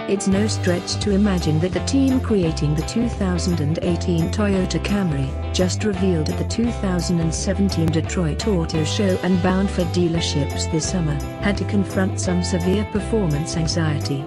It's no stretch to imagine that the team creating the 2018 Toyota Camry, just revealed at the 2017 Detroit Auto Show and bound for dealerships this summer, had to confront some severe performance anxiety.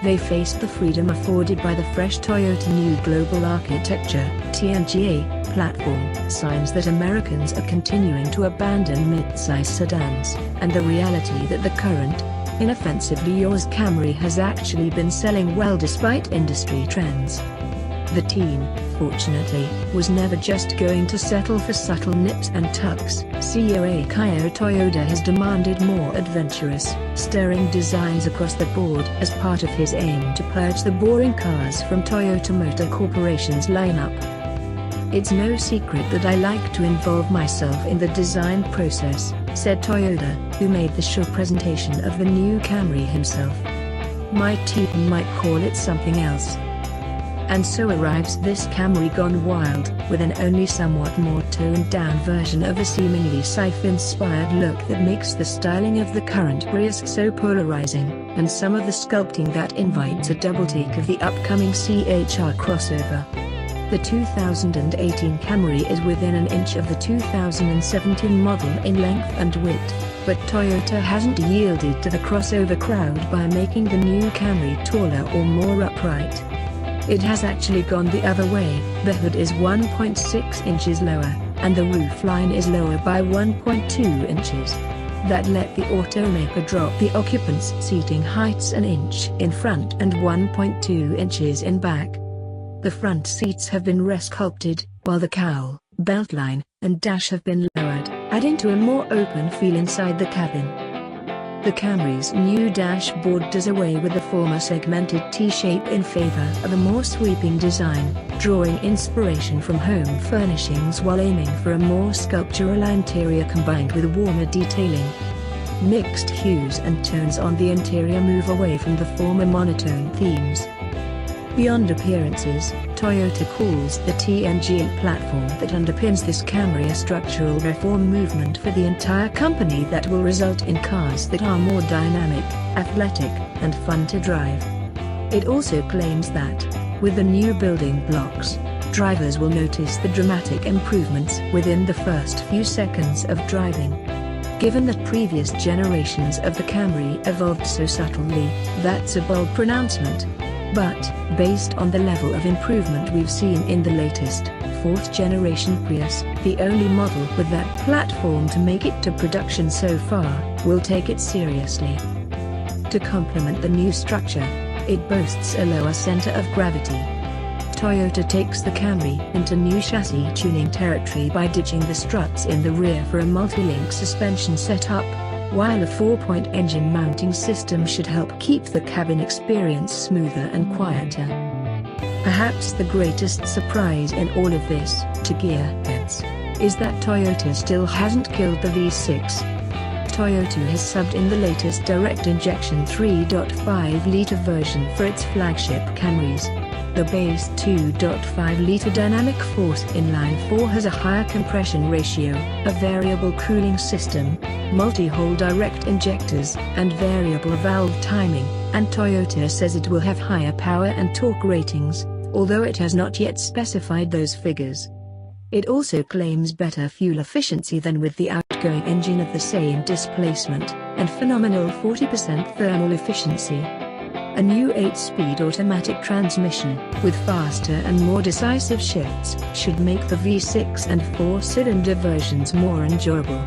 They faced the freedom afforded by the fresh Toyota New Global Architecture (TNGA) platform, signs that Americans are continuing to abandon mid-size sedans, and the reality that the current, inoffensively yours Camry has actually been selling well despite industry trends. The team, fortunately, was never just going to settle for subtle nips and tucks. CEO Akio Toyoda has demanded more adventurous, stirring designs across the board as part of his aim to purge the boring cars from Toyota Motor Corporation's lineup. "It's no secret that I like to involve myself in the design process," said Toyoda, who made the show presentation of the new Camry himself. "My team might call it something else." And so arrives this Camry gone wild, with an only somewhat more toned-down version of a seemingly sci-fi-inspired look that makes the styling of the current Prius so polarizing, and some of the sculpting that invites a double-take of the upcoming CHR crossover. The 2018 Camry is within an inch of the 2017 model in length and width, but Toyota hasn't yielded to the crossover crowd by making the new Camry taller or more upright. It has actually gone the other way. The hood is 1.6 inches lower, and the roofline is lower by 1.2 inches. That let the automaker drop the occupants' seating heights an inch in front and 1.2 inches in back. The front seats have been resculpted, while the cowl, beltline, and dash have been lowered, adding to a more open feel inside the cabin. The Camry's new dashboard does away with the former segmented T-shape in favor of a more sweeping design, drawing inspiration from home furnishings while aiming for a more sculptural interior combined with warmer detailing. Mixed hues and tones on the interior move away from the former monotone themes. Beyond appearances, Toyota calls the TNGA platform that underpins this Camry a structural reform movement for the entire company that will result in cars that are more dynamic, athletic, and fun to drive. It also claims that, with the new building blocks, drivers will notice the dramatic improvements within the first few seconds of driving. Given that previous generations of the Camry evolved so subtly, that's a bold pronouncement. But, based on the level of improvement we've seen in the latest, fourth-generation Prius, the only model with that platform to make it to production so far, we'll take it seriously. To complement the new structure, it boasts a lower center of gravity. Toyota takes the Camry into new chassis tuning territory by ditching the struts in the rear for a multi-link suspension setup, while a 4-point engine mounting system should help keep the cabin experience smoother and quieter. Perhaps the greatest surprise in all of this, to gearheads, is that Toyota still hasn't killed the V6. Toyota has subbed in the latest direct-injection 3.5-liter version for its flagship Camrys. The base 2.5-liter dynamic force inline-4 has a higher compression ratio, a variable cooling system, multi-hole direct injectors, and variable valve timing, and Toyota says it will have higher power and torque ratings, although it has not yet specified those figures. It also claims better fuel efficiency than with the outgoing engine of the same displacement, and phenomenal 40% thermal efficiency. A new 8-speed automatic transmission, with faster and more decisive shifts, should make the V6 and 4-cylinder versions more enjoyable.